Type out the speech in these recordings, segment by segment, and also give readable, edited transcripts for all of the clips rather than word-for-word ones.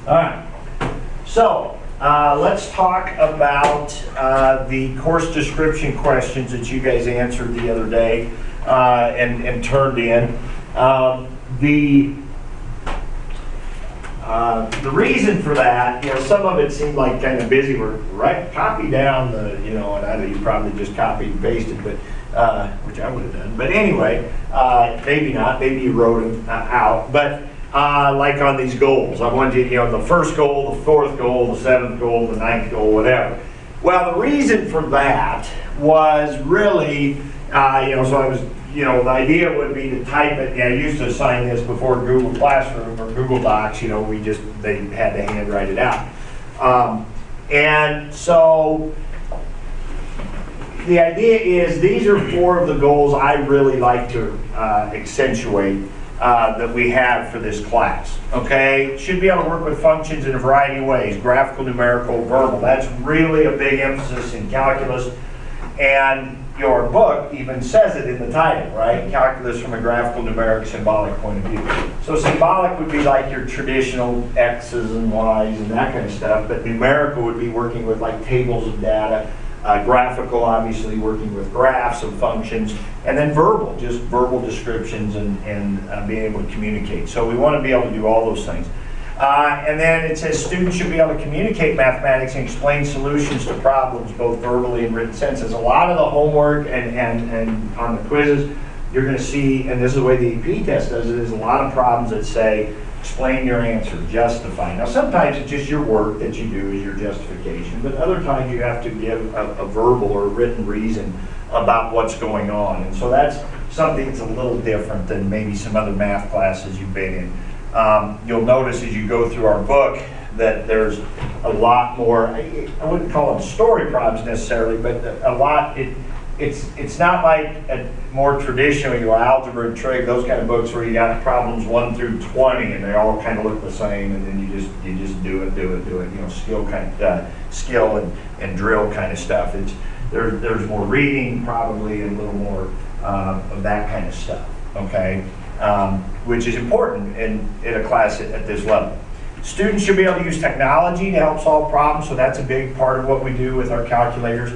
All right. So let's talk about the course description questions that you guys answered the other day and turned in. The reason for that, some of it seemed like kind of busy work, right? Copy down the, and I know you probably just copied and pasted, but which I would have done. But anyway, maybe not. Maybe you wrote them out. But like on these goals, I wanted you, the first goal, the fourth goal, the seventh goal, the ninth goal, whatever. Well, the reason for that was really, so I was. The idea would be to type it. I used to assign this before Google Classroom or Google Docs. They had to handwrite it out. And so the idea is these are 4 of the goals I really like to accentuate that we have for this class. Okay, should be able to work with functions in a variety of ways: graphical, numerical, verbal. That's really a big emphasis in calculus, and your book even says it in the title, right? Calculus from a graphical, numeric, symbolic point of view. So symbolic would be like your traditional X's and Y's and that kind of stuff, but numerical would be working with like tables of data, graphical, obviously working with graphs of functions, and then verbal, just verbal descriptions and being able to communicate. So we want to be able to do all those things. And then it says students should be able to communicate mathematics and explain solutions to problems, both verbally and written senses. A lot of the homework and on the quizzes, you're going to see, and this is the way the AP test does it, is a lot of problems that say, explain your answer, justify. Now sometimes it's just your work that you do as your justification, but other times you have to give a verbal or a written reason about what's going on. And so that's something that's a little different than maybe some other math classes you've been in. You'll notice as you go through our book that there's a lot more, I wouldn't call them story problems necessarily, but a lot, it's not like a more traditional, algebra and trig, those kind of books where you got problems 1 through 20 and they all kind of look the same, and then you just do it, skill and drill kind of stuff. There's more reading probably and a little more of that kind of stuff, okay? Which is important in a class at this level. Students should be able to use technology to help solve problems, so that's a big part of what we do with our calculators.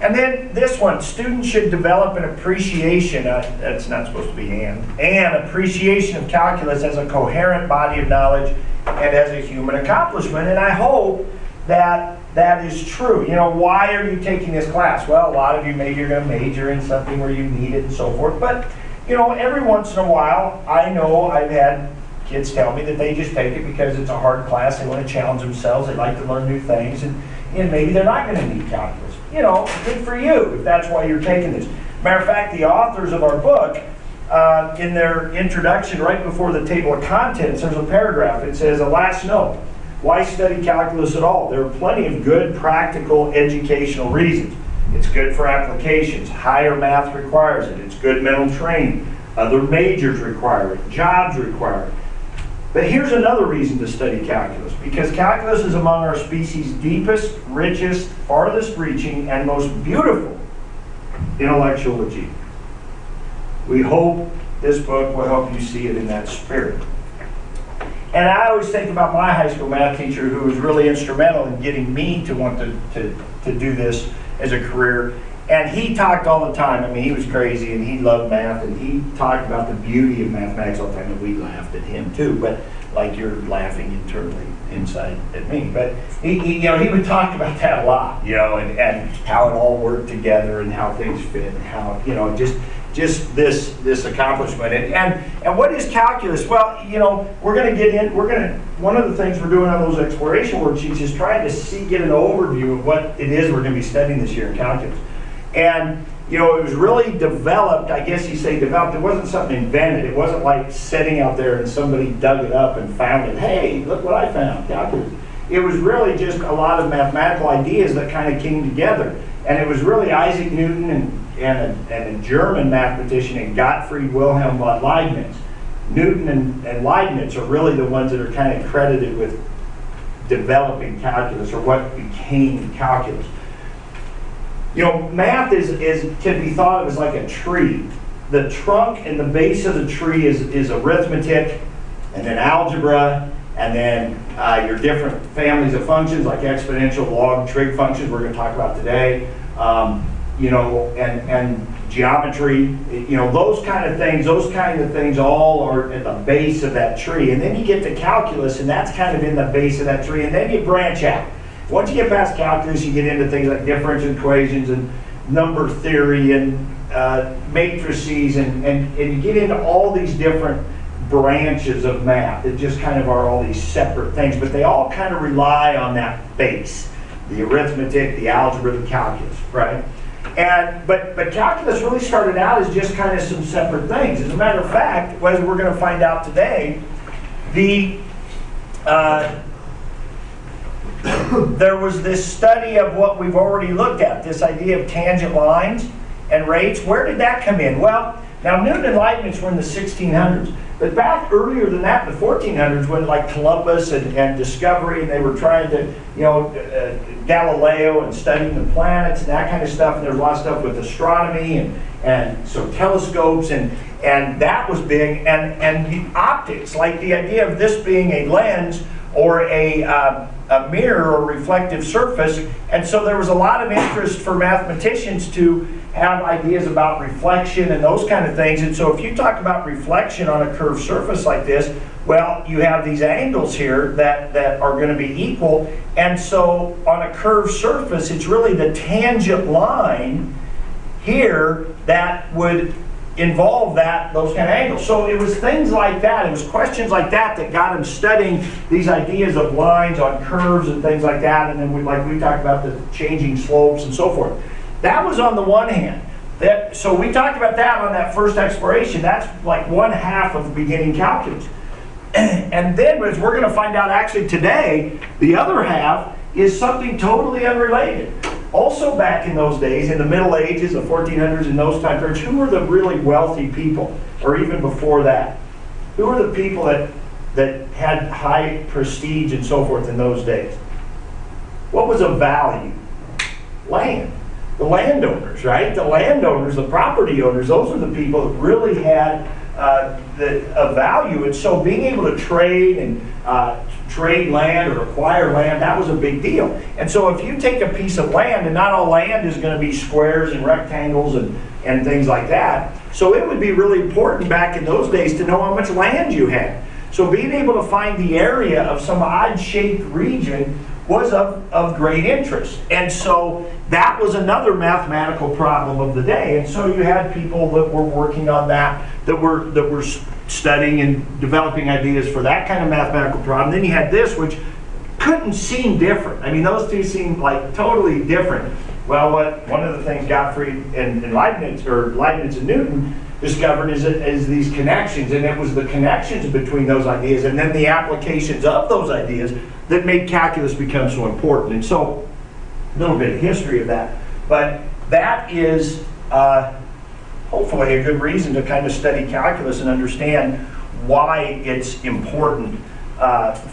And then this one, students should develop an appreciation, that's not supposed to be an appreciation of calculus as a coherent body of knowledge and as a human accomplishment. And I hope that that is true. Why are you taking this class? Well, a lot of you maybe you're going to major in something where you need it and so forth, but every once in a while, I know I've had kids tell me that they just take it because it's a hard class, they want to challenge themselves, they like to learn new things, and maybe they're not going to need calculus. Good for you if that's why you're taking this. Matter of fact, the authors of our book, in their introduction, right before the table of contents, there's a paragraph. It says, a last note, why study calculus at all? There are plenty of good, practical, educational reasons. It's good for applications. Higher math requires it. It's good mental training. Other majors require it. Jobs require it. But here's another reason to study calculus, because calculus is among our species' deepest, richest, farthest reaching, and most beautiful intellectual achievement. We hope this book will help you see it in that spirit. And I always think about my high school math teacher, who was really instrumental in getting me to want to do this as a career. And he talked all the time. I mean, he was crazy and he loved math, and he talked about the beauty of mathematics all the time, and we laughed at him too, but like you're laughing internally inside at me. But he would talk about that a lot, and how it all worked together and how things fit and how, just this accomplishment. And what is calculus? Well, we're going to get in, one of the things we're doing on those exploration worksheets is trying to get an overview of what it is we're going to be studying this year in calculus. And it was really developed, I guess you say developed, it wasn't something invented. It wasn't like sitting out there and somebody dug it up and found it. Hey, look what I found, calculus. It was really just a lot of mathematical ideas that kind of came together. And it was really Isaac Newton and a German mathematician, Gottfried Wilhelm von Leibniz. Newton and Leibniz are really the ones that are kind of credited with developing calculus, or what became calculus. Math can be thought of as like a tree. The trunk and the base of the tree is arithmetic, and then algebra, and then your different families of functions like exponential, log, trig functions we're going to talk about today, you know, and geometry, you know, those kind of things all are at the base of that tree. And then you get to calculus, and that's kind of in the base of that tree, and then you branch out. Once you get past calculus, you get into things like differential equations and number theory and matrices, and you get into all these different branches of math that just kind of are all these separate things, but they all kind of rely on that base, the arithmetic, the algebra, the calculus, right? And but calculus really started out as just kind of some separate things. As a matter of fact, as we're going to find out today, there was this study of what we've already looked at, this idea of tangent lines and rates. Where did that come in? Well, now Newton and Leibniz were in the 1600s, but back earlier than that, in the 1400s, when like Columbus and discovery, and they were trying to, you know, Galileo and studying the planets and that kind of stuff, and there's a lot of stuff with astronomy and so telescopes, and that was big, and the optics, like the idea of this being a lens or a mirror or reflective surface. And so there was a lot of interest for mathematicians to have ideas about reflection and those kind of things. And so if you talk about reflection on a curved surface like this, well, you have these angles here that are going to be equal. And so on a curved surface, it's really the tangent line here that would involve those kind of angles. So it was things like that, it was questions like that got him studying these ideas of lines on curves and things like that, and then we talked about the changing slopes and so forth. That was on the one hand. So we talked about that on that first exploration. That's like one half of beginning calculus. And then, as we're going to find out actually today, the other half is something totally unrelated. Also back in those days, in the Middle Ages, the 1400s, and those time periods, who were the really wealthy people? Or even before that? Who were the people that had high prestige and so forth in those days? What was of value? Land. The landowners, right? The landowners, the property owners, those were the people that really had a value. And so being able to trade and trade land or acquire land, that was a big deal. And so if you take a piece of land, and not all land is going to be squares and rectangles and things like that, so it would be really important back in those days to know how much land you had. So being able to find the area of some odd-shaped region was of great interest. And so that was another mathematical problem of the day. And so you had people that were working on that were studying and developing ideas for that kind of mathematical problem. Then you had this, which couldn't seem different. I mean, those two seemed like totally different. Well, one of the things Gottfried and Leibniz and Newton discovered is these connections, and it was the connections between those ideas and then the applications of those ideas that made calculus become so important. And so, a little bit of history of that. But that is hopefully a good reason to kind of study calculus and understand why it's important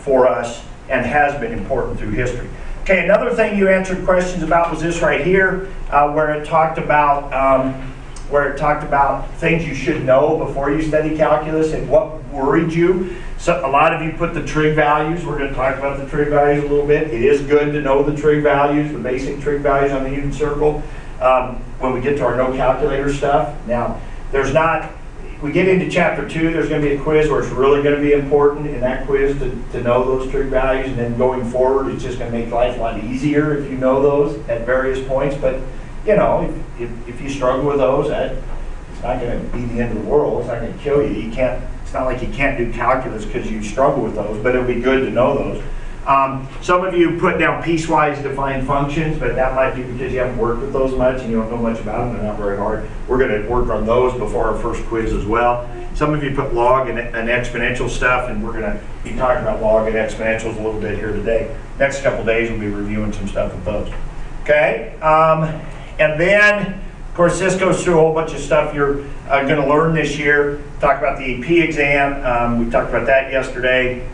for us and has been important through history. Okay, another thing you answered questions about was this right here, where it talked about things you should know before you study calculus and what worried you. So a lot of you put the trig values. We're going to talk about the trig values a little bit. It is good to know the trig values, the basic trig values on the unit circle, when we get to our no calculator stuff. Now, we get into chapter 2, there's going to be a quiz where it's really going to be important in that quiz to know those trig values, and then going forward, it's just going to make life a lot easier if you know those at various points. But you know, if you struggle with those, it's not going to be the end of the world. It's not going to kill you. It's not like you can't do calculus because you struggle with those, but it'll be good to know those. Some of you put down piecewise defined functions, but that might be because you haven't worked with those much and you don't know much about them. They're not very hard. We're going to work on those before our first quiz as well. Some of you put log and exponential stuff, and we're going to be talking about log and exponentials a little bit here today. Next couple days we'll be reviewing some stuff with those. Okay? And then, of course, this goes through a whole bunch of stuff you're going to learn this year. Talk about the AP exam. We talked about that yesterday.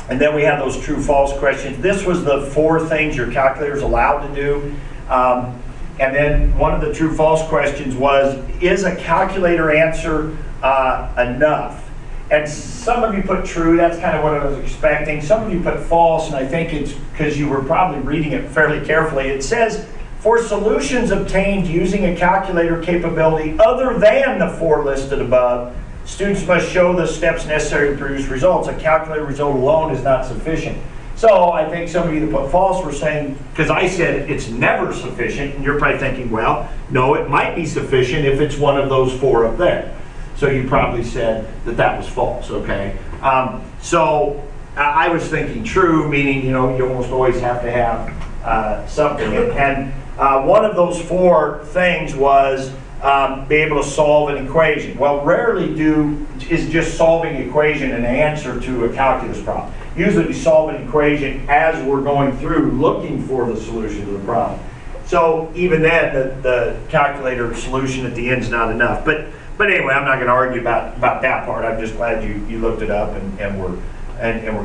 And then we have those true-false questions. This was the 4 things your calculator is allowed to do. And then one of the true-false questions was, is a calculator answer enough? And some of you put true, that's kind of what I was expecting. Some of you put false, and I think it's because you were probably reading it fairly carefully. It says, for solutions obtained using a calculator capability other than the 4 listed above, students must show the steps necessary to produce results. A calculator result alone is not sufficient. So I think some of you that put false were saying, because I said it's never sufficient, and you're probably thinking, well, no, it might be sufficient if it's one of those 4 up there. So you probably said that that was false, okay? So I was thinking true, meaning, you almost always have to have something. And one of those 4 things was be able to solve an equation. Well, rarely is just solving an equation an answer to a calculus problem. Usually we solve an equation as we're going through looking for the solution to the problem. So even then, the calculator solution at the end is not enough. But anyway, I'm not going to argue about that part. I'm just glad you looked it up and we're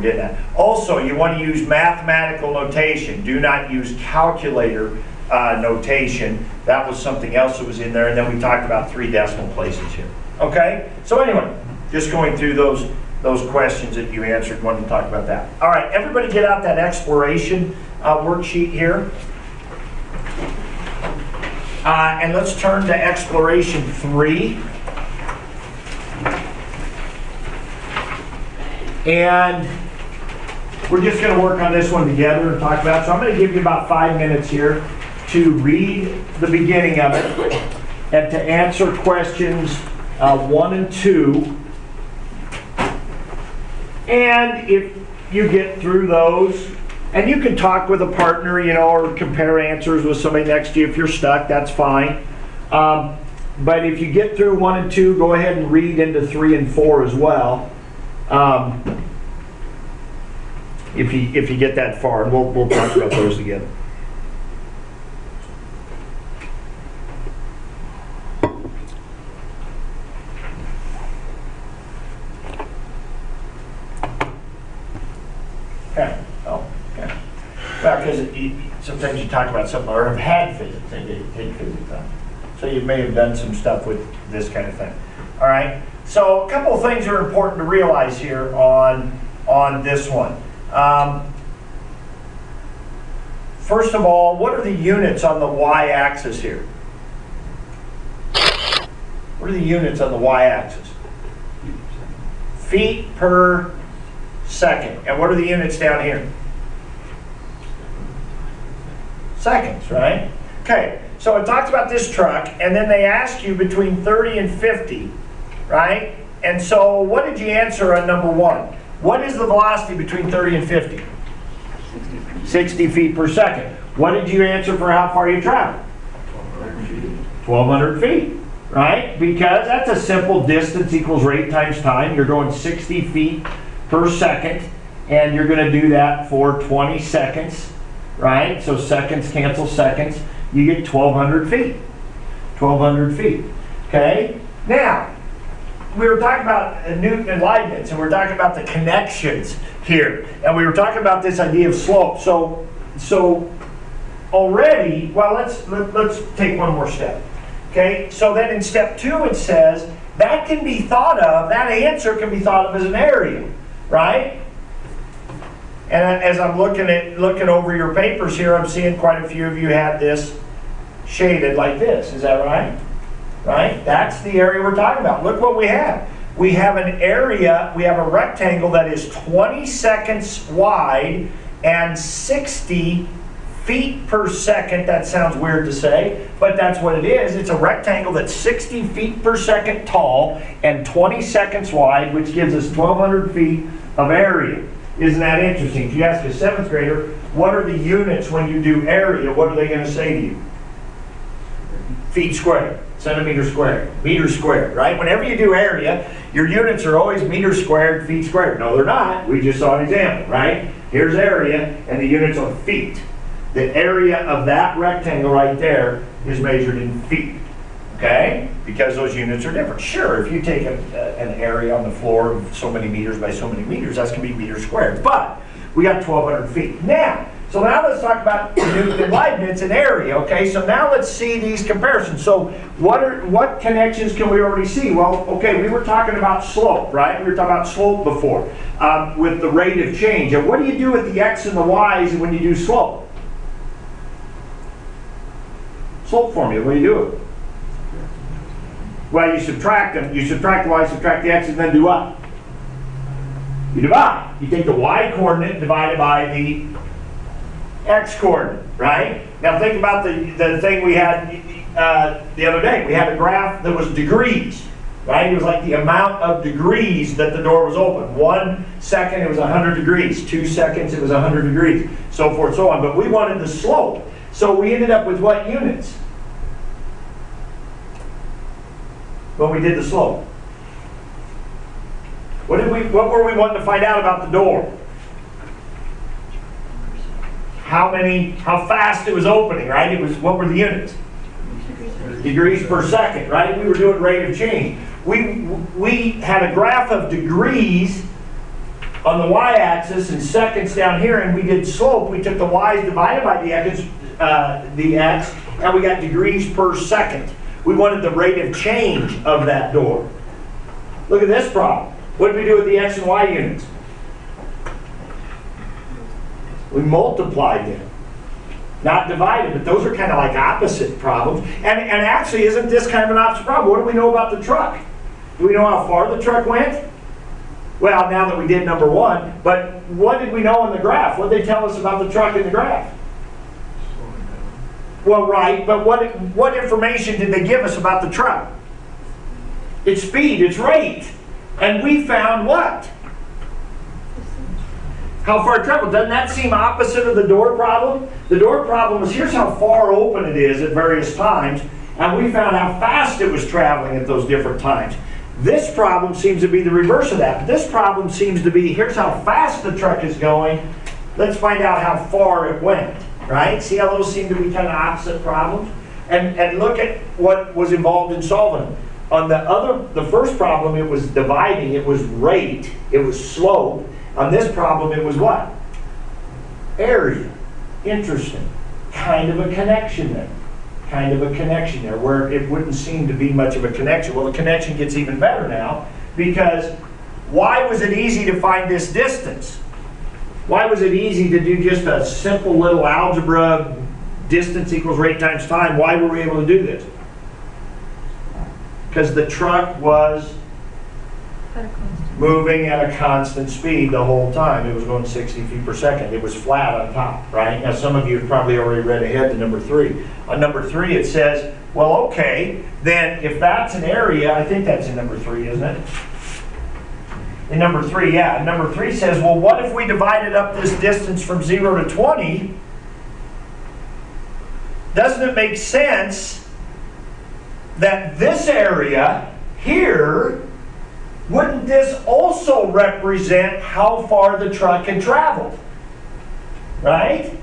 getting that. Also, you want to use mathematical notation. Do not use calculator notation. That was something else that was in there. And then we talked about 3 decimal places here. Okay? So anyway, just going through those questions that you answered, wanted to talk about that. All right, everybody get out that exploration worksheet here. And let's turn to exploration 3. And we're just going to work on this one together and talk about it. So I'm going to give you about 5 minutes here to read the beginning of it and to answer questions 1 and 2. And if you get through those, and you can talk with a partner, or compare answers with somebody next to you. If you're stuck, that's fine. But if you get through 1 and 2, go ahead and read into 3 and 4 as well. If you get that far, and we'll talk about those together. Okay. Oh, okay. Well, because sometimes you talk about something or have had physics, they take physics on. So you may have done some stuff with this kind of thing. All right. So a couple of things are important to realize here on this one. First of all, what are the units on the y-axis here? What are the units on the y-axis? Feet per second. And what are the units down here? Seconds, right? Okay, so it talks about this truck, and then they ask you between 30 and 50, right? And so what did you answer on number 1? What is the velocity between 30 and 50? 60 feet per second. What did you answer for how far you travel? 1,200 feet, right? Because that's a simple distance equals rate times time. You're going 60 feet per second, and you're going to do that for 20 seconds, right? So seconds cancel seconds. You get 1,200 feet. 1,200 feet. Okay? Now, we were talking about Newton and Leibniz, and we were talking about the connections here. And we were talking about this idea of slope. So already, well, let's take one more step. Okay? So then in step 2 it says that can be thought of, that answer can be thought of as an area, right? And as I'm looking over your papers here, I'm seeing quite a few of you had this shaded like this. Is that right? Right? That's the area we're talking about. Look what we have. We have an area, we have a rectangle that is 20 seconds wide and 60 feet per second. That sounds weird to say, but that's what it is. It's a rectangle that's 60 feet per second tall and 20 seconds wide, which gives us 1,200 feet of area. Isn't that interesting? If you ask a 7th grader, what are the units when you do area, what are they going to say to you? Feet squared, centimeter squared, meter squared, right? Whenever you do area, your units are always meter squared, feet squared. No, they're not. We just saw an example, right? Here's area, and the units are feet. The area of that rectangle right there is measured in feet, okay? Because those units are different. Sure, if you take an area on the floor of so many meters by so many meters, that's going to be meters squared. But we got 1,200 feet. Now, So now let's talk about Newton and Leibniz and area, okay? So now let's see these comparisons. So what connections can we already see? Well, okay, we were talking about slope, right? We were talking about slope before with the rate of change. And what do you do with the x and the y's when you do slope? Slope formula, what do you do? Well, you subtract them. You subtract the y, subtract the x, and then do what? You divide. You take the y coordinate divided by the x coordinate, right? Now think about the thing we had the other day. We had a graph that was degrees, right? It was like the amount of degrees that the door was open. 1 second it was 100 degrees. 2 seconds it was 100 degrees. So forth and so on. But we wanted the slope. So we ended up with what units when we did the slope? What were we wanting to find out about the door? How fast it was opening, right? It was, what were the units? Degrees per second, right? We were doing rate of change. We had a graph of degrees on the y-axis and seconds down here, and we did slope. We took the y's divided by the x, and we got degrees per second. We wanted the rate of change of that door. Look at this problem. What did we do with the x and y units? We multiplied them. Not divided, but those are kind of like opposite problems. And actually, isn't this kind of an opposite problem? What do we know about the truck? Do we know how far the truck went? Well, now that we did number one, but what did we know in the graph? What did they tell us about the truck in the graph? Well, right, but what information did they give us about the truck? Its speed, its rate. And we found what? How far it traveled. Doesn't that seem opposite of the door problem? The door problem was, here's how far open it is at various times, and we found how fast it was traveling at those different times. This problem seems to be the reverse of that. This problem seems to be, here's how fast the truck is going, let's find out how far it went, right? See how those seem to be kind of opposite problems? And look at what was involved in solving them. On the first problem, it was dividing, it was rate, it was slope. On this problem, it was what? Area. Interesting. Kind of a connection there. Kind of a connection there, where it wouldn't seem to be much of a connection. Well, the connection gets even better now, because why was it easy to find this distance? Why was it easy to do just a simple little algebra, distance equals rate times time? Why were we able to do this? Because the truck was moving at a constant speed the whole time. It was going 60 feet per second. It was flat on top, right? Now some of you have probably already read ahead to number 3. On number 3 it says, well, okay, then if that's an area, I think that's in number 3, isn't it? In number 3, yeah. Number 3 says, well, what if we divided up this distance from 0 to 20? Doesn't it make sense that this area here, wouldn't this also represent how far the truck had traveled? Right?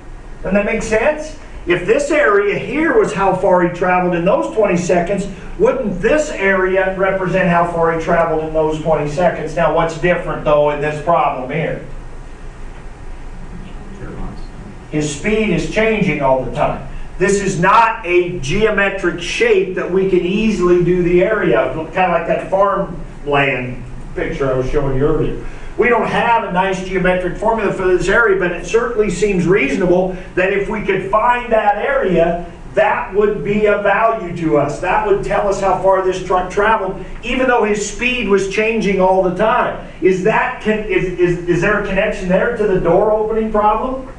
Doesn't that make sense? If this area here was how far he traveled in those 20 seconds, wouldn't this area represent how far he traveled in those 20 seconds? Now, what's different, though, in this problem here? His speed is changing all the time. This is not a geometric shape that we can easily do the area of, kind of like that farmland picture I was showing you earlier. We don't have a nice geometric formula for this area, but it certainly seems reasonable that if we could find that area, that would be of value to us. That would tell us how far this truck traveled, even though his speed was changing all the time. Is there a connection there to the door opening problem?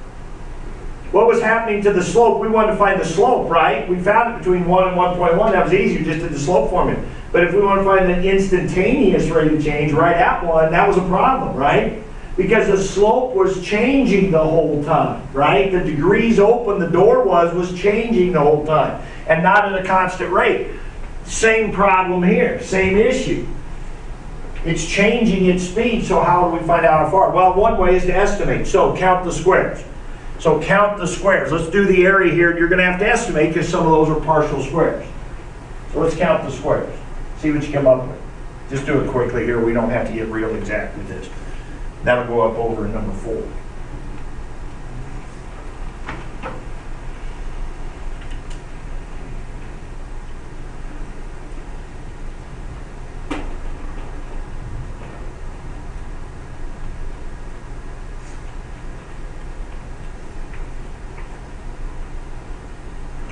What was happening to the slope? We wanted to find the slope, right? We found it between 1 and 1.1. That was easy. We just did the slope formula. But if we want to find the instantaneous rate of change right at 1, that was a problem, right? Because the slope was changing the whole time, right? The degrees open the door was changing the whole time, and not at a constant rate. Same problem here, same issue. It's changing its speed, so how do we find out how far? Well, one way is to estimate. So count the squares. So count the squares. Let's do the area here. You're going to have to estimate because some of those are partial squares. So let's count the squares. See what you come up with. Just do it quickly here. We don't have to get real exact with this. That'll go up over in number 4.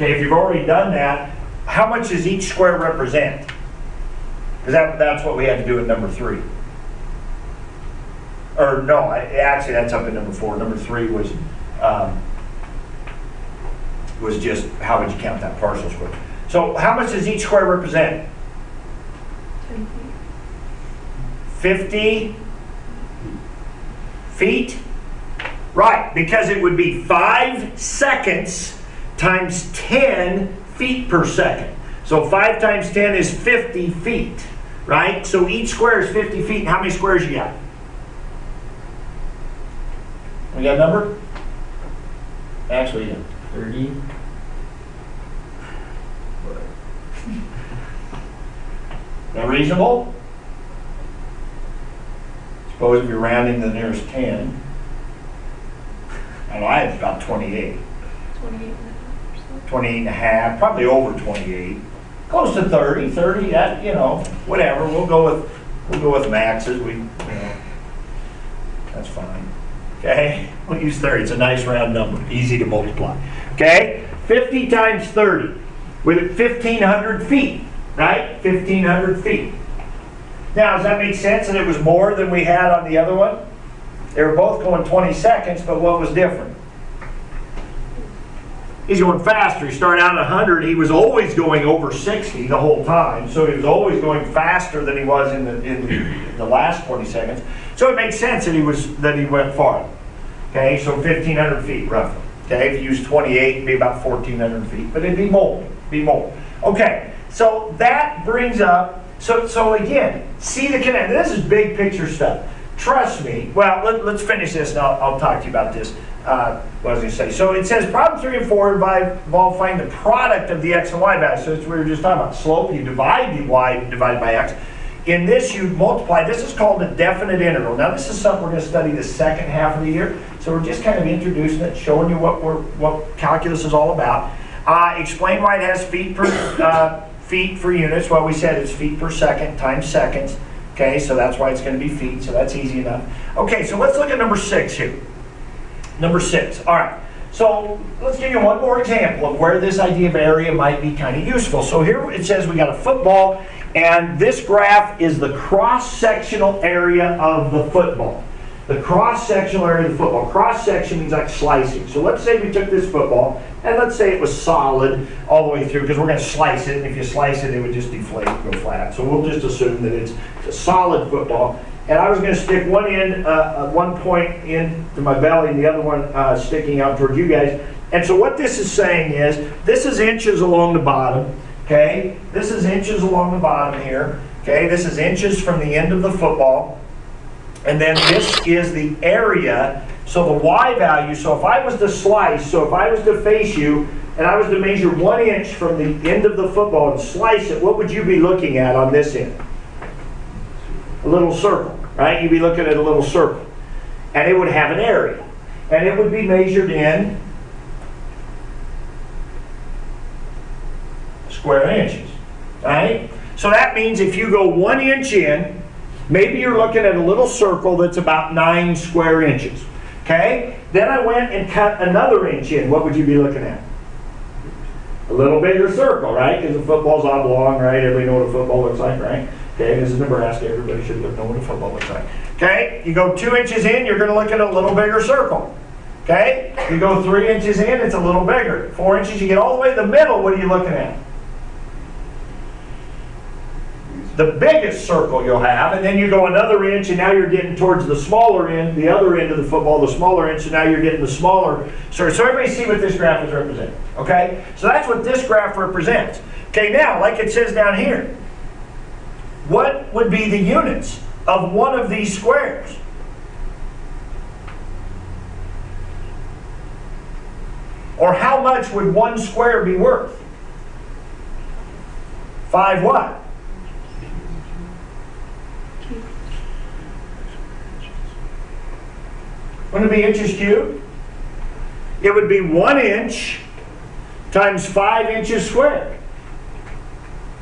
Okay, if you've already done that, how much does each square represent? Because that's what we had to do at number 3. Or no, actually that's up at number 4. Number 3 was just how would you count that parcel square. So how much does each square represent? 50 feet? Right, because it would be 5 seconds times 10 feet per second. So 5 times 10 is 50 feet, right? So each square is 50 feet. And how many squares you got? We got a number? Actually, yeah. 30. Is that reasonable? Suppose if you're rounding to the nearest 10. I don't know, I have about 28. 28 and a half, probably over 28. Close to 30, that, you know, whatever. We'll go with maxes. That's fine. Okay? We'll use 30. It's a nice round number, easy to multiply. Okay? 50 times 30 with 1,500 feet, right? 1,500 feet. Now, does that make sense that it was more than we had on the other one? They were both going 20 seconds, but what was different? He's going faster. He started out at 100. He was always going over 60 the whole time. So he was always going faster than he was in the last 20 seconds. So it makes sense that he went farther. Okay, so 1,500 feet roughly. Okay, if you use 28, it'd be about 1,400 feet, but it'd be more. Okay, so that brings up. So again, see the connection. This is big picture stuff. Trust me. Well, let's finish this, and I'll talk to you about this. What I was going to say. So it says problem 3 and 4 involve finding the product of the x and y values. So it's, we were just talking about slope. You divide the y divided by x. In this, you multiply. This is called a definite integral. Now, this is something we're going to study the second half of the year. So we're just kind of introducing it, showing you what calculus is all about. Explain why it has feet for units. Well, we said it's feet per second times seconds. Okay, so that's why it's going to be feet. So that's easy enough. Okay, so let's look at number 6 here. Number 6. All right. So let's give you one more example of where this idea of area might be kind of useful. So here it says we got a football, and this graph is the cross-sectional area of the football. The cross-sectional area of the football. Cross-section means like slicing. So let's say we took this football, and let's say it was solid all the way through, because we're going to slice it, and if you slice it, it would just deflate and go flat. So we'll just assume that it's a solid football. And I was going to stick one point into my belly, and the other one sticking out toward you guys. And so what this is saying is, this is inches along the bottom, okay? This is inches along the bottom here, okay? This is inches from the end of the football. And then this is the area, so the y value, so if I was to slice, so if I was to face you, and I was to measure 1 inch from the end of the football and slice it, what would you be looking at on this end? A little circle, right? You'd be looking at a little circle. And it would have an area. And it would be measured in square inches, right? So that means if you go 1 inch in, maybe you're looking at a little circle that's about 9 square inches, okay? Then I went and cut another inch in. What would you be looking at? A little bigger circle, right? Because the football's oblong, right? Everybody know what a football looks like, right? Okay, this is Nebraska. Everybody should know what a football looks like. Okay, you go 2 inches in, you're going to look at a little bigger circle. Okay, you go 3 inches in, it's a little bigger. 4 inches, you get all the way to the middle, what are you looking at? The biggest circle you'll have, and then you go another inch, and now you're getting towards the smaller end, the other end of the football, the smaller end, so now you're getting the smaller. So everybody see what this graph is representing, okay? So that's what this graph represents. Okay, now, like it says down here, what would be the units of one of these squares? Or how much would one square be worth? 5 what? Wouldn't it be inches cubed? It would be 1 inch times 5 inches squared.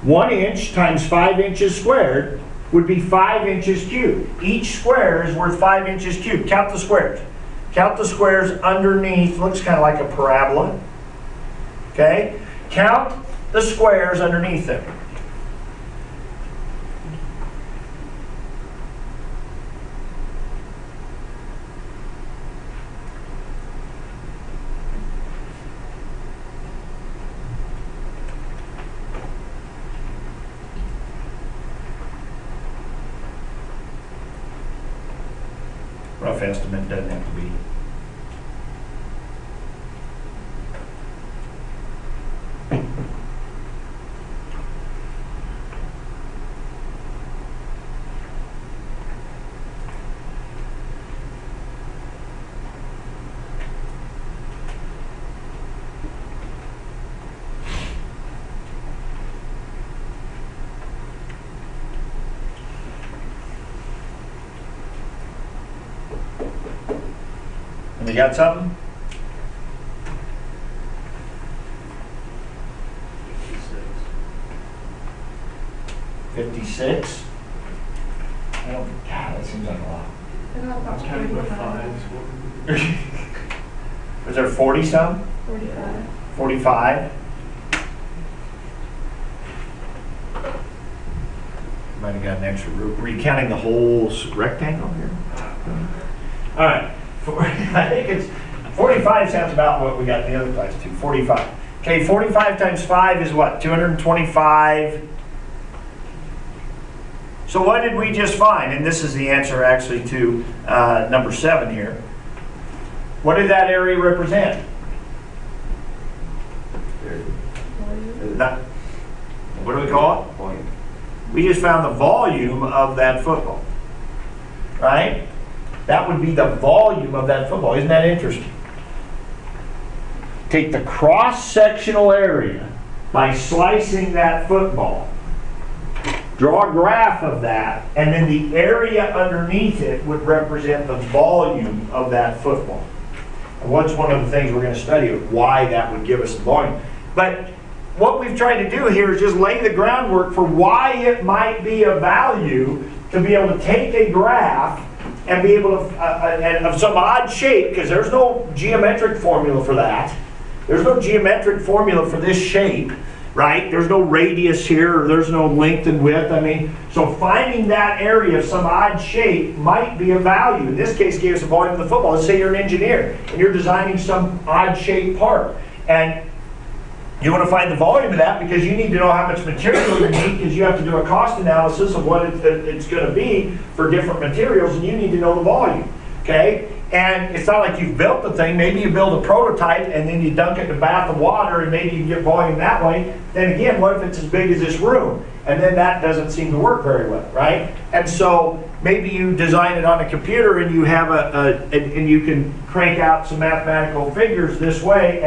1 inch times 5 inches squared would be 5 inches cubed. Each square is worth 5 inches cubed. Count the squares. Count the squares underneath. Looks kind of like a parabola. Okay? Count the squares underneath them. Rough estimate, doesn't have to be. And you got something? 56. I don't, God, that seems like a lot. That's kind of a 5. Was there 40 some? 45. 45? Might have got an extra root. Were you counting the whole rectangle here? All right. I think it's 45 sounds about what we got in the other class too. 45. Okay, 45 times 5 is what? 225. So what did we just find? And this is the answer actually to number 7 here. What did that area represent? What do we call it? Volume. We just found the volume of that football, right? That would be the volume of that football. Isn't that interesting? Take the cross-sectional area by slicing that football, draw a graph of that, and then the area underneath it would represent the volume of that football. And what's one of the things we're going to study of why that would give us the volume. But what we've tried to do here is just lay the groundwork for why it might be of value to be able to take a graph and be able to, and of some odd shape, because there's no geometric formula for that. There's no geometric formula for this shape, right? There's no radius here, or there's no length and width. I mean, so finding that area of some odd shape might be of value. In this case, gave us the volume of the football. Let's say you're an engineer, and you're designing some odd shaped part. And you want to find the volume of that because you need to know how much material you need, because you have to do a cost analysis of what it's going to be for different materials, and you need to know the volume, okay? And it's not like you've built the thing. Maybe you build a prototype and then you dunk it in a bath of water and maybe you get volume that way. Then again, what if it's as big as this room? And then that doesn't seem to work very well, right? And so maybe you design it on a computer and you have and you can crank out some mathematical figures this way,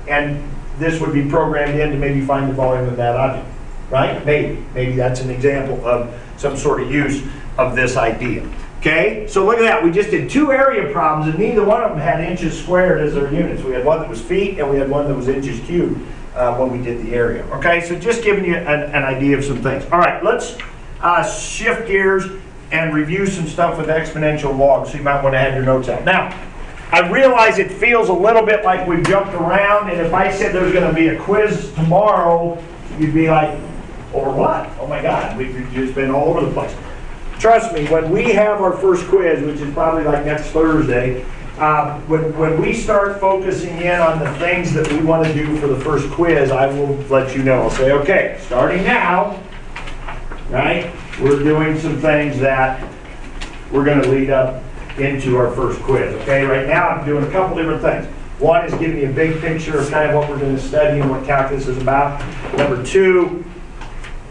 and this would be programmed in to maybe find the volume of that object, right? Maybe that's an example of some sort of use of this idea. Okay, so look at that. We just did 2 area problems, and neither one of them had inches squared as their units. We had one that was feet, and we had one that was inches cubed when we did the area. Okay, so just giving you an idea of some things. All right, let's shift gears and review some stuff with exponential logs. So you might want to have your notes out. Now, I realize it feels a little bit like we've jumped around, and if I said there's going to be a quiz tomorrow, you'd be like, over what? Oh my God, we've just been all over the place. Trust me, when we have our first quiz, which is probably like next Thursday, when we start focusing in on the things that we want to do for the first quiz, I will let you know. I'll say, okay, starting now, right, we're doing some things that we're going to lead up into our first quiz. Okay, right now I'm doing a couple different things. One is giving you a big picture of kind of what we're going to study and what calculus is about. Number 2,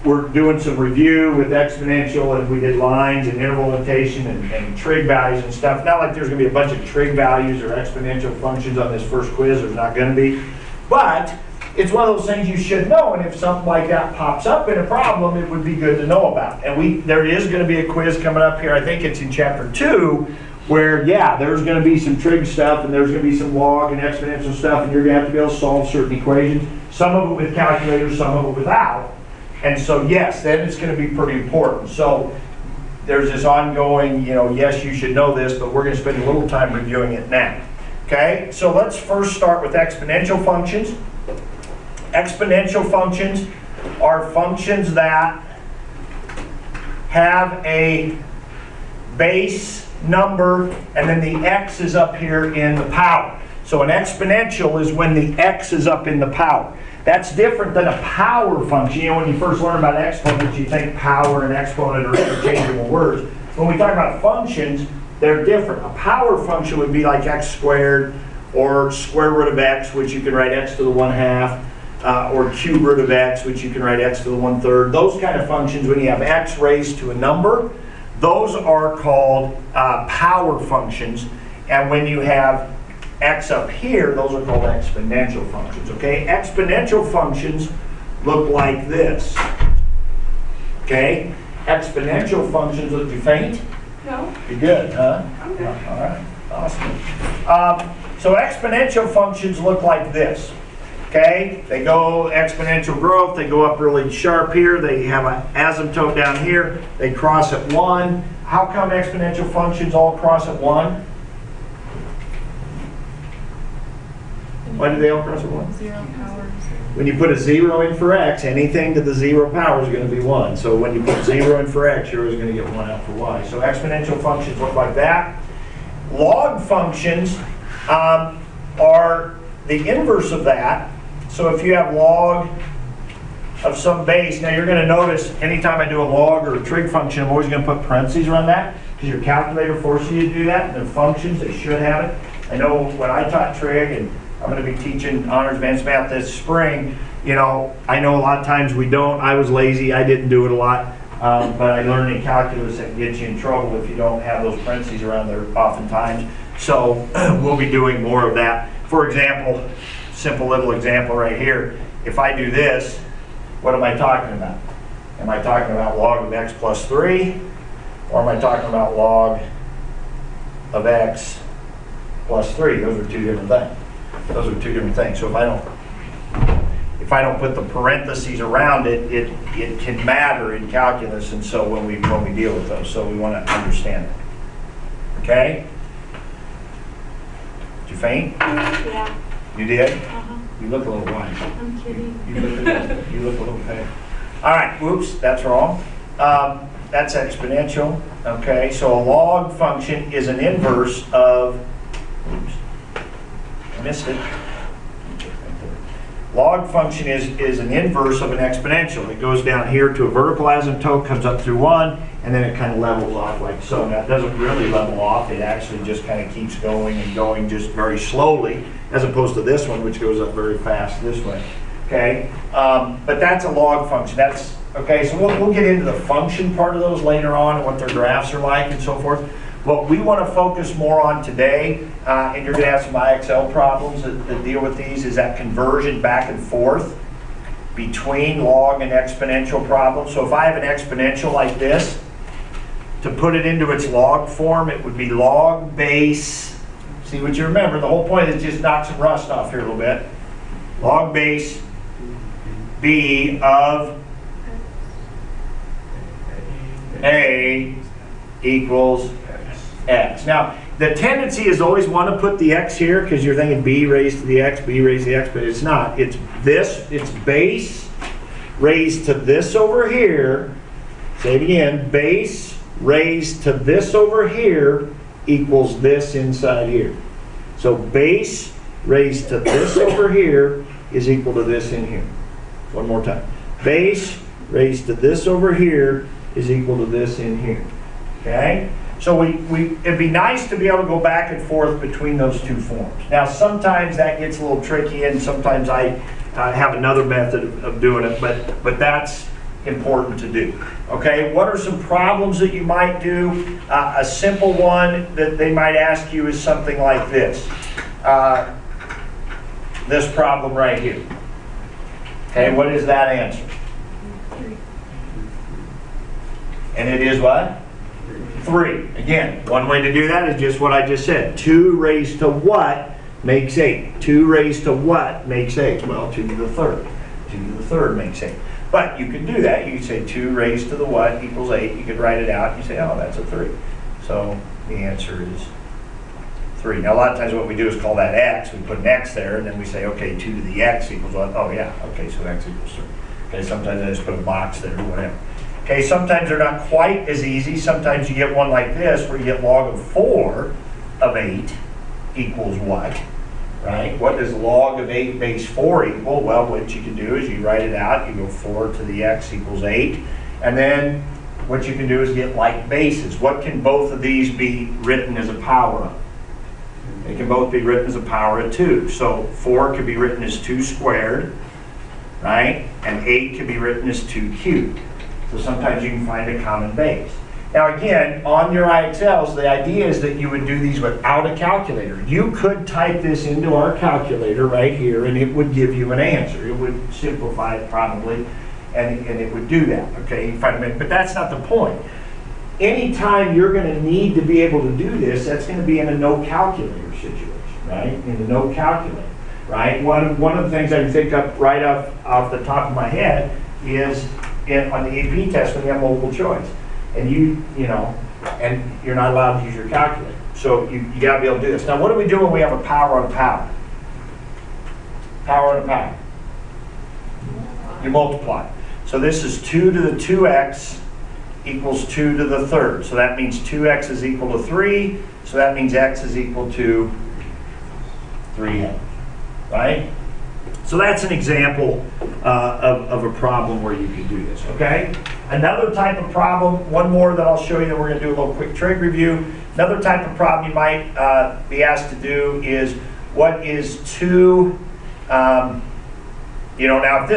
we're doing some review with exponential, and we did lines and interval notation and trig values and stuff. Not like there's going to be a bunch of trig values or exponential functions on this first quiz. There's not going to be. But it's one of those things you should know, and if something like that pops up in a problem, it would be good to know about. And there is going to be a quiz coming up here. I think it's in chapter 2, where, yeah, there's going to be some trig stuff, and there's going to be some log and exponential stuff, and you're going to have to be able to solve certain equations. Some of it with calculators, some of it without. And so, yes, then it's going to be pretty important. So there's this ongoing, yes, you should know this, but we're going to spend a little time reviewing it now. Okay, so let's first start with exponential functions. Exponential functions are functions that have a base number and then the x is up here in the power. So an exponential is when the x is up in the power. That's different than a power function. You know, when you first learn about exponents, you think power and exponent are interchangeable words. When we talk about functions, they're different. A power function would be like x squared, or square root of x, which you can write x to the 1/2, or cube root of x, which you can write x to the 1/3. Those kind of functions, when you have x raised to a number, those are called power functions. And when you have x up here, those are called exponential functions, okay? Exponential functions look like this, okay? Exponential functions, look, you faint? No. You're good, huh? I'm good. All right, awesome. So exponential functions look like this, okay? They go exponential growth, they go up really sharp here, they have an asymptote down here, they cross at 1. How come exponential functions all cross at 1? Why do they all cross at 1? 0 powers. When you put a 0 in for x, anything to the 0 power is going to be 1. So when you put 0 in for x, you're always going to get 1 out for y. So exponential functions look like that. Log functions are the inverse of that. So if you have log of some base, now you're going to notice anytime I do a log or a trig function, I'm always going to put parentheses around that because your calculator forces you to do that. And they're functions, they should have it. I know when I taught trig, and I'm going to be teaching honors advanced math this spring, you know, I know a lot of times we don't. I was lazy, I didn't do it a lot, but I learned in calculus that gets you in trouble if you don't have those parentheses around there oftentimes. So we'll be doing more of that. For example, simple little example right here. If I do this, what am I talking about? Am I talking about log of x plus 3? Or am I talking about log of x plus 3? Those are two different things. Those are two different things. So if I don't put the parentheses around it, it can matter in calculus, and so when we deal with those, so we want to understand it. Okay? Did you faint? Yeah. You did? Uh-huh. You look a little white. I'm kidding. You look a little pale. All right, whoops, that's wrong. That's exponential. Okay, so a log function is an inverse of, oops, I missed it. Log function is an inverse of an exponential. It goes down here to a vertical asymptote, comes up through 1, and then it kind of levels off like so. Now it doesn't really level off, it actually just kind of keeps going and going just very slowly, as opposed to this one, which goes up very fast this way. Okay, but that's a log function. That's okay. So we'll get into the function part of those later on, and what their graphs are like and so forth. What we want to focus more on today, and you're going to have some IXL problems that deal with these, is that conversion back and forth between log and exponential problems. So if I have an exponential like this, to put it into its log form, it would be log base. See what you remember? The whole point is just knock some rust off here a little bit. Log base b of a equals x. Now, the tendency is always want to put the x here because you're thinking b raised to the x, b raised to the x, but it's not. It's this, it's base raised to this over here. Say it again, base raised to this over here equals this inside here. So base raised to this over here is equal to this in here. One more time. Base raised to this over here is equal to this in here. Okay? So it'd be nice to be able to go back and forth between those two forms. Now sometimes that gets a little tricky, and sometimes I have another method of doing it, but that's important to do. Okay, what are some problems that you might do? A simple one that they might ask you is something like this. This problem right here. Okay, what is that answer? 3. And it is what? 3. Again, one way to do that is just what I just said. 2 raised to what makes 8? 2 raised to what makes 8? Well, 2 to the third. 2 to the third makes 8. But you can do that. You can say 2 raised to the what equals 8. You could write it out and you say, oh, that's a 3. So the answer is 3. Now, a lot of times what we do is call that x. We put an x there, and then we say, okay, 2 to the x equals what? Oh, yeah, okay, so x equals 3. Okay, sometimes I just put a box there or whatever. Okay, sometimes they're not quite as easy. Sometimes you get one like this where you get log of 4 of 8 equals what? Right? What does log of 8 base 4 equal? Well, what you can do is you write it out. You go 4 to the x equals 8. And then what you can do is get like bases. What can both of these be written as a power of? They can both be written as a power of 2. So 4 could be written as 2 squared, right? And 8 can be written as 2 cubed. So sometimes you can find a common base. Now again, on your IXLs, the idea is that you would do these without a calculator. You could type this into our calculator right here and it would give you an answer. It would simplify it probably, and it would do that, okay? You find it, but that's not the point. Anytime you're going to need to be able to do this, that's going to be in a no calculator situation, right? In a no calculator, right? One of the things I can think of right off the top of my head is on the AP test when you have multiple choice. And you know, and you're not allowed to use your calculator. So you got to be able to do this. Now, what do we do when we have a power on a power? Power on a power. You multiply. So this is 2 to the 2x equals 2 to the third. So that means 2x is equal to 3. So that means x is equal to 3x, right? So that's an example of a problem where you can do this, okay? Another type of problem, one more that I'll show you, that we're going to do a little quick trig review. Another type of problem you might be asked to do is, what is 2, you know, now if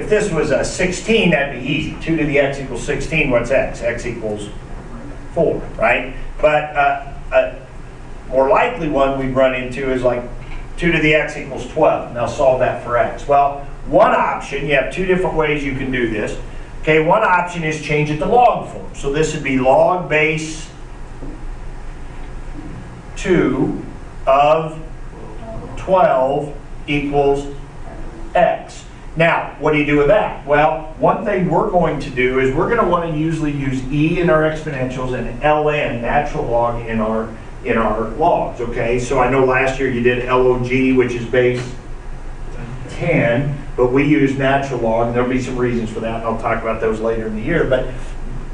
this was a 16, that'd be easy. 2 to the x equals 16, what's x? X equals 4, right? But a more likely one we've run into is like 2 to the x equals 12. Now solve that for x. Well, one option, you have two different ways you can do this. Okay, one option is change it to log form. So this would be log base 2 of 12 equals x. Now, what do you do with that? Well, one thing we're going to do is we're going to want to usually use e in our exponentials and ln, natural log, in our logs, okay? So I know last year you did log, which is base 10, but we use natural log, and there'll be some reasons for that, and I'll talk about those later in the year, but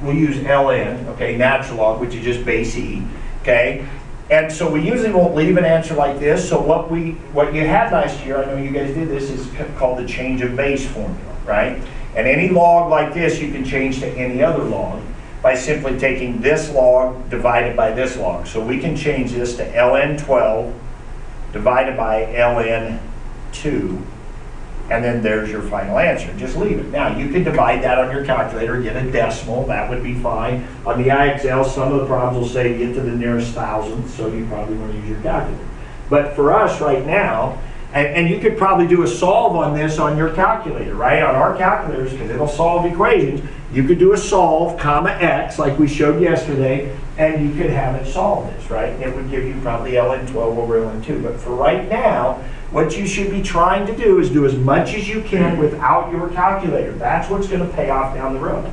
we'll use ln, okay, natural log, which is just base e, okay? And so we usually won't leave an answer like this, so what you had last year, I know you guys did this, is called the change of base formula, right? And any log like this you can change to any other log by simply taking this log divided by this log. So we can change this to ln 12 divided by ln 2, and then there's your final answer. Just leave it. Now, you can divide that on your calculator, get a decimal, that would be fine. On the IXL, some of the problems will say get to the nearest thousandth, so you probably want to use your calculator. But for us right now, and you could probably do a solve on this on your calculator, right? On our calculators, because it'll solve equations, you could do a solve, comma x, like we showed yesterday, and you could have it solve this, right? It would give you probably ln 12 over ln 2. But for right now, what you should be trying to do is do as much as you can without your calculator. That's what's going to pay off down the road.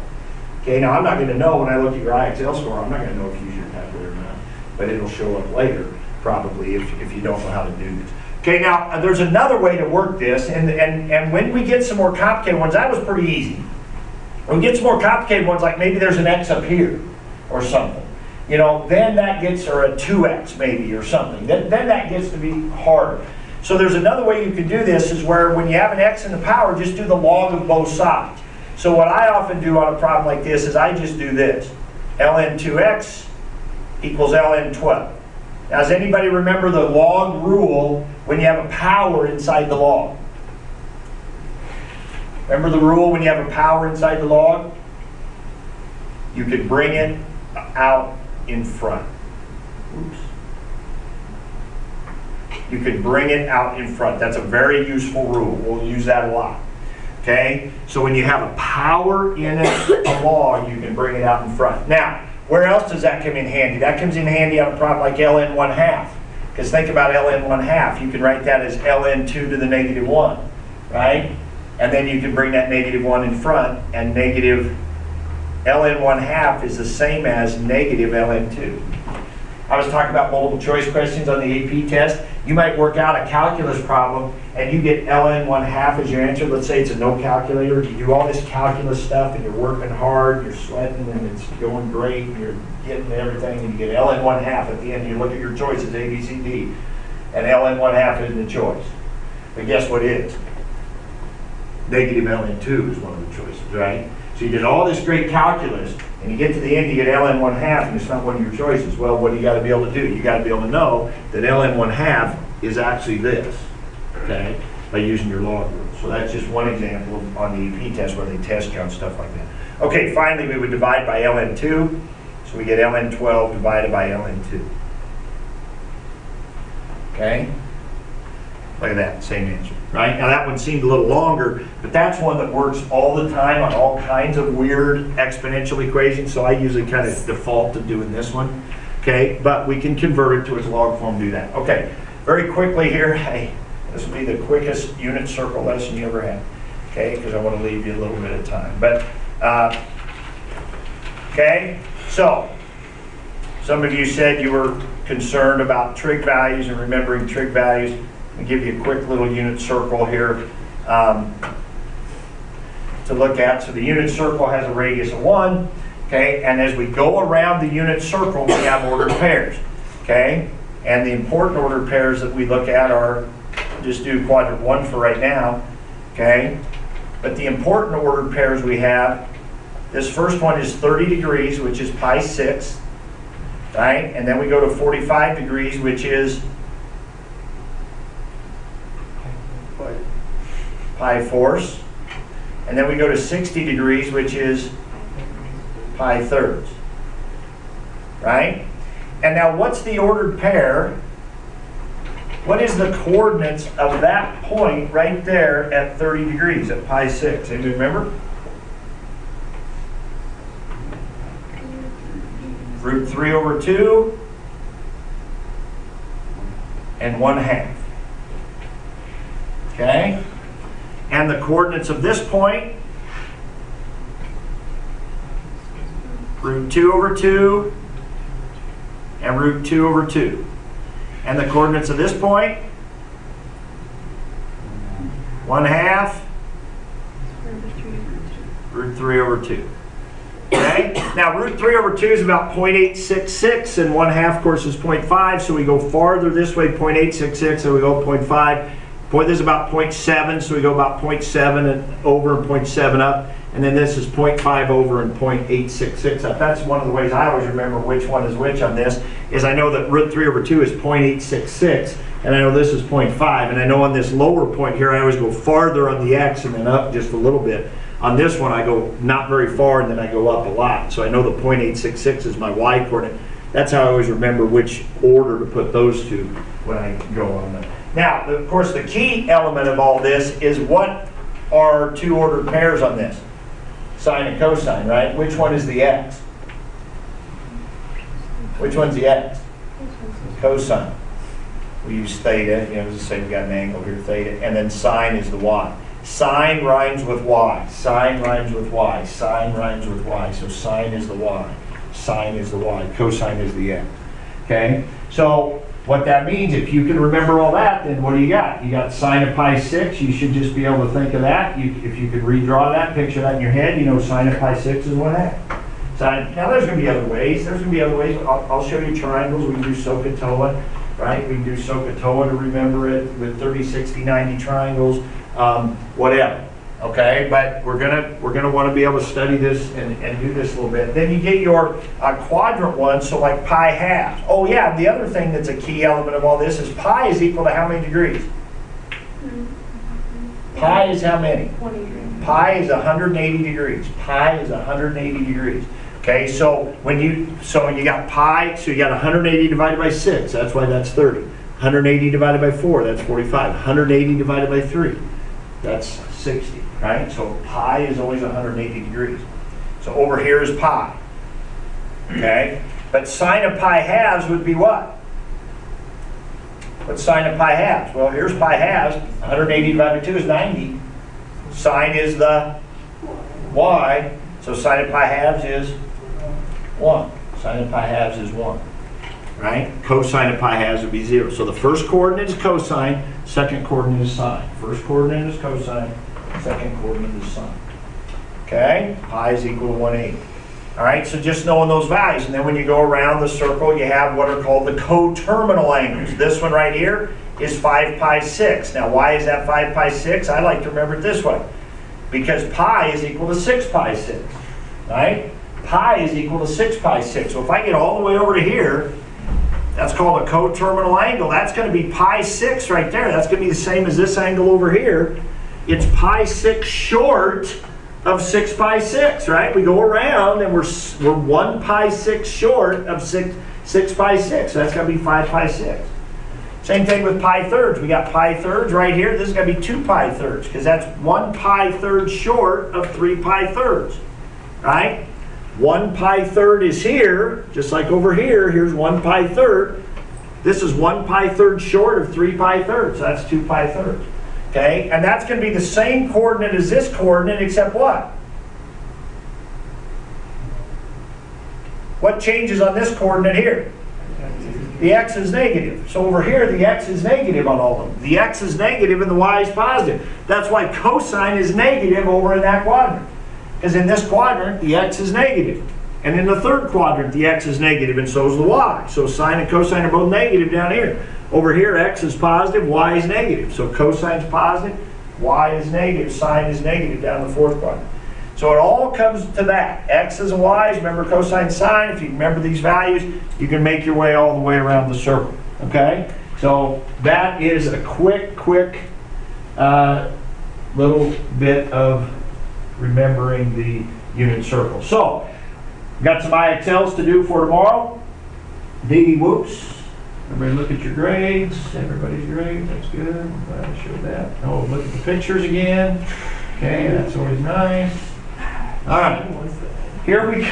Okay, now I'm not going to know when I look at your IXL score, I'm not going to know if you use your calculator or not, but it'll show up later, probably, if you don't know how to do this. Okay, now there's another way to work this, and when we get some more complicated ones, that was pretty easy. When we get some more complicated ones, like maybe there's an x up here or something, you know, then that gets, or a 2x maybe or something, then that gets to be harder. So there's another way you can do this, is where when you have an x in the power, just do the log of both sides. So what I often do on a problem like this is I just do this. ln 2x equals ln 12. Now, does anybody remember the log rule when you have a power inside the log? Remember the rule when you have a power inside the log? You could bring it out in front. Oops. You could bring it out in front. That's a very useful rule. We'll use that a lot. Okay? So when you have a power in a log, you can bring it out in front. Now, where else does that come in handy? That comes in handy on a problem like ln 1/2. Because think about ln 1/2. You can write that as ln 2 to the negative 1. Right? And then you can bring that negative 1 in front, and negative ln 1/2 is the same as negative ln 2. I was talking about multiple choice questions on the AP test. You might work out a calculus problem and you get ln 1/2 as your answer. Let's say it's a no calculator. You do all this calculus stuff and you're working hard, you're sweating and it's going great and you're getting everything and you get ln 1/2 at the end. You look at your choices, A, B, C, D, and ln 1/2 isn't a choice. But guess what is? Negative ln 2 is one of the choices, right? So you did all this great calculus, and you get to the end, you get ln 1/2, and it's not one of your choices. Well, what do you got to be able to do? You got to be able to know that ln 1/2 is actually this, okay, by using your log rule. So that's just one example on the AP test where they test you on stuff like that. Okay, finally, we would divide by ln 2, so we get ln 12 divided by ln 2. Okay? Look at that, same answer, right? Now that one seemed a little longer, but that's one that works all the time on all kinds of weird exponential equations, so I usually kind of default to doing this one, okay? But we can convert it to its log form, do that. Okay, very quickly here, hey, this will be the quickest unit circle lesson you ever had, okay? Because I want to leave you a little bit of time. But, okay, so some of you said you were concerned about trig values and remembering trig values. I'll give you a quick little unit circle here to look at. So the unit circle has a radius of 1, okay? And as we go around the unit circle, we have ordered pairs, okay? And the important ordered pairs that we look at are, just do quadrant 1 for right now, okay? But the important ordered pairs we have, this first one is 30 degrees, which is pi 6, right? And then we go to 45 degrees, which is pi fourths, and then we go to 60 degrees, which is pi thirds, right? And now what's the ordered pair? What is the coordinates of that point right there at 30 degrees, at pi 6? Anybody remember? Root 3 over 2 and 1/2. Okay? And the coordinates of this point, root 2 over 2 and root 2 over 2. And the coordinates of this point, 1/2, root 3 over 2. Okay? Now root 3 over 2 is about 0.866 and 1/2 of course is 0.5, so we go farther this way, 0.866, so we go 0.5. This is about 0.7, so we go about 0.7 and over and 0.7 up. And then this is 0.5 over and 0.866 up. That's one of the ways I always remember which one is which on this, is I know that root 3 over 2 is 0.866, and I know this is 0.5. And I know on this lower point here, I always go farther on the x and then up just a little bit. On this one, I go not very far and then I go up a lot. So I know the 0.866 is my y coordinate. That's how I always remember which order to put those two when I go on them. Now, of course, the key element of all this is what are two ordered pairs on this? Sine and cosine, right? Which one is the x? Which one's the x? Cosine. We use theta, you know, let's say we got an angle here, theta, and then sine is the y. Sine rhymes with y, sine rhymes with y, sine rhymes with y, so sine is the y, sine is the y, cosine is the x, okay? So, what that means, if you can remember all that, then what do you got? You got sine of pi 6, you should just be able to think of that. If you could redraw that, picture that in your head, you know sine of pi 6 is 1/2. Sine, now there's going to be other ways, I'll show you triangles, we can do SOHCAHTOA, right? We can do SOHCAHTOA to remember it with 30, 60, 90 triangles, whatever. Okay, but we're gonna want to be able to study this and do this a little bit. Then you get your quadrant one, so like pi halves. Oh yeah, the other thing that's a key element of all this is pi is equal to how many degrees? Pi is how many? 20 degrees. Pi is 180 degrees. Pi is 180 degrees. Okay, so when you got pi, so you got 180 divided by 6, that's why that's 30. 180 divided by 4, that's 45. 180 divided by 3, that's 60. Right? So pi is always 180 degrees. So over here is pi. Okay? But sine of pi halves would be what? What's sine of pi halves? Well, here's pi halves. 180 divided by 2 is 90. Sine is the y. So sine of pi halves is 1. Sine of pi halves is 1. right? Cosine of pi halves would be 0. So the first coordinate is cosine, second coordinate is sine. First coordinate is cosine, second coordinate is sine. Okay? Pi is equal to 1/8. All right, so just knowing those values. And then when you go around the circle, you have what are called the coterminal angles. This one right here is 5 pi 6. Now, why is that 5 pi 6? I like to remember it this way. Because pi is equal to 6 pi 6, right? Pi is equal to 6 pi 6. So if I get all the way over to here, that's called a coterminal angle. That's going to be pi 6 right there. That's going to be the same as this angle over here. It's pi 6 short of 6 pi 6, right? We go around and we're 1 pi 6 short of 6 pi 6. So that's going to be 5 pi 6. Same thing with pi thirds. We got pi thirds right here. This is going to be 2 pi thirds because that's 1 pi third short of 3 pi thirds, right? 1 pi third is here, just like over here. Here's 1 pi third. This is 1 pi third short of 3 pi thirds. So that's 2 pi thirds. Okay, and that's going to be the same coordinate as this coordinate, except what? What changes on this coordinate here? The x is negative. So over here, the x is negative on all of them. The x is negative and the y is positive. That's why cosine is negative over in that quadrant. Because in this quadrant, the x is negative. And in the third quadrant, the x is negative, and so is the y. So sine and cosine are both negative down here. Over here, x is positive, y is negative. So cosine is positive, y is negative, sine is negative down the fourth quadrant. So it all comes to that. X's and y's, remember cosine, sine. If you remember these values, you can make your way all the way around the circle. Okay? So that is a quick little bit of remembering the unit circle. So, got some IXLs to do for tomorrow. Whoops. Everybody look at your grades. Everybody's grades. That's good. I'm glad I showed that. Oh, look at the pictures again. Okay, that's always nice. All right. Here we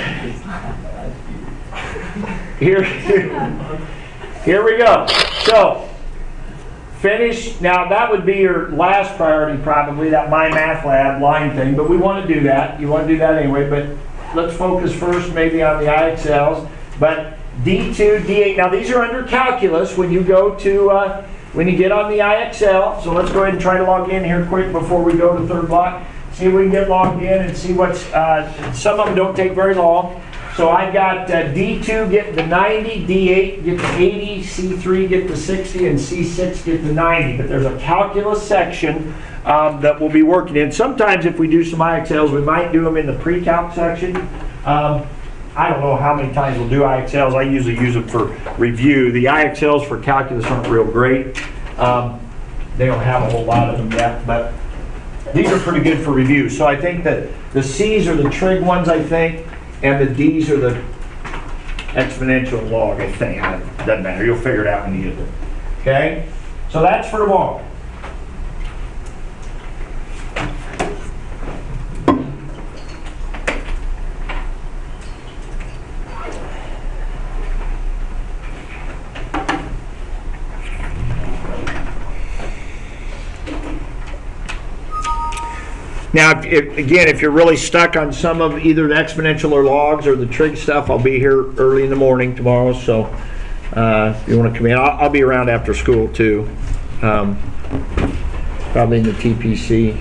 go. So, finish. Now, that would be your last priority probably, that My Math Lab line thing, but we want to do that. You want to do that anyway, but let's focus first maybe on the IXLs. But D2, D8, now these are under calculus when you go to, when you get on the IXL. So let's go ahead and try to log in here quick before we go to third block. See if we can get logged in and see what's, some of them don't take very long. So I've got D2 get the 90, D8 get the 80, C3 get the 60, and C6 get the 90. But there's a calculus section that we'll be working in. Sometimes if we do some IXLs, we might do them in the pre-calc section. I don't know how many times we'll do IXLs. I usually use them for review. The IXLs for calculus aren't real great. They don't have a whole lot of them yet, but these are pretty good for review. So I think that the C's are the trig ones, I think, and the D's are the exponential log, I think. It doesn't matter. You'll figure it out when you get there. Okay? So that's for tomorrow. Now, if you're really stuck on some of either the exponential or logs or the trig stuff, I'll be here early in the morning tomorrow. So if you want to come in, I'll be around after school too, probably in the TPC.